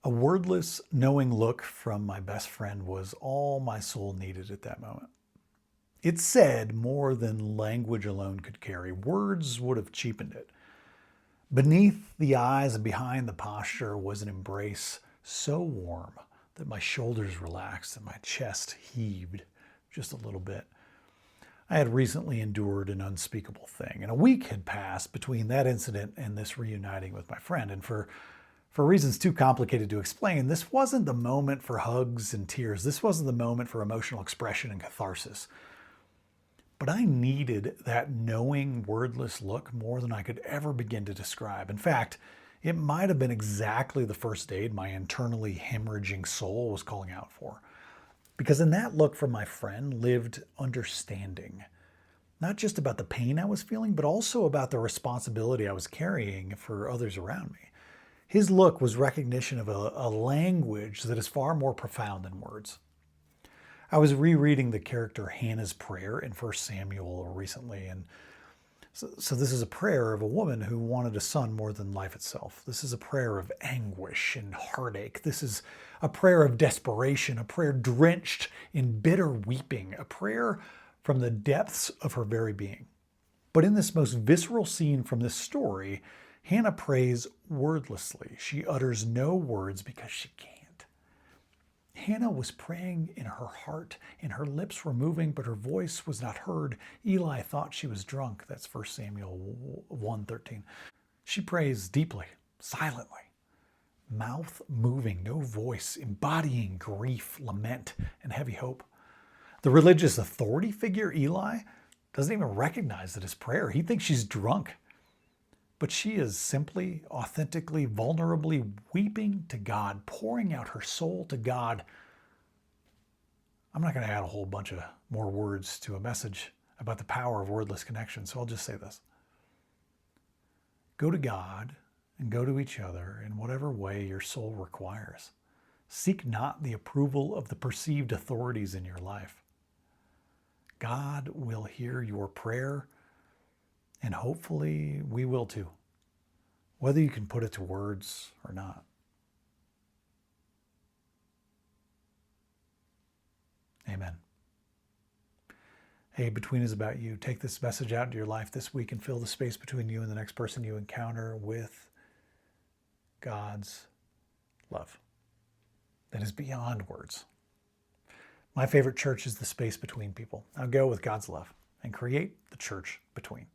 A wordless, knowing look from my best friend was all my soul needed at that moment. It said more than language alone could carry. Words would have cheapened it. Beneath the eyes and behind the posture was an embrace so warm that my shoulders relaxed and my chest heaved just a little bit. I had recently endured an unspeakable thing, and a week had passed between that incident and this reuniting with my friend. And for reasons too complicated to explain, this wasn't the moment for hugs and tears. This wasn't the moment for emotional expression and catharsis. But I needed that knowing, wordless look more than I could ever begin to describe. In fact, it might have been exactly the first aid my internally hemorrhaging soul was calling out for. Because in that look from my friend lived understanding. Not just about the pain I was feeling, but also about the responsibility I was carrying for others around me. His look was recognition of a language that is far more profound than words. I was rereading the character Hannah's prayer in 1 Samuel recently, and so this is a prayer of a woman who wanted a son more than life itself. This is a prayer of anguish and heartache. This is a prayer of desperation, a prayer drenched in bitter weeping, a prayer from the depths of her very being. But in this most visceral scene from this story, Hannah prays wordlessly. She utters no words because she can't. Hannah was praying in her heart, and her lips were moving, but her voice was not heard. Eli thought she was drunk. That's 1 Samuel 1:13. She prays deeply, silently, mouth moving, no voice, embodying grief, lament, and heavy hope. The religious authority figure, Eli, doesn't even recognize that it's prayer. He thinks she's drunk. But she is simply, authentically, vulnerably weeping to God, pouring out her soul to God. I'm not going to add a whole bunch of more words to a message about the power of wordless connection, so I'll just say this. Go to God and go to each other in whatever way your soul requires. Seek not the approval of the perceived authorities in your life. God will hear your prayer, and hopefully we will too, whether you can put it to words or not. Amen. Hey, Between is about you. Take this message out into your life this week and fill the space between you and the next person you encounter with God's love that is beyond words. My favorite church is the space between people. Now go with God's love and create the church between.